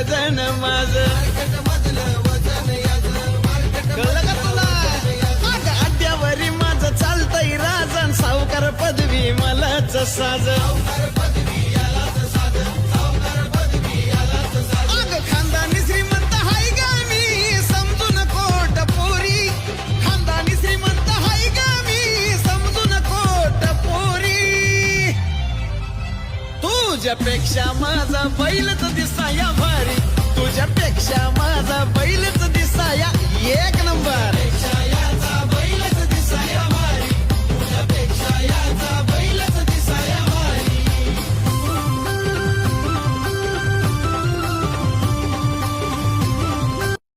वजन माझ कळलं का तुला अगं अड्ड्यावरी माझं चालतंय राजन सावकार पदवी मलाच साज अगं खानदानी श्रीमंत हाय गा मी समजून कोट पोरी खानदानी श्रीमंत हाय गा मी समजून कोट पोरी तुझ्यापेक्षा माझा बैलच दिसाया भारी तुझ्यापेक्षा माझा बैल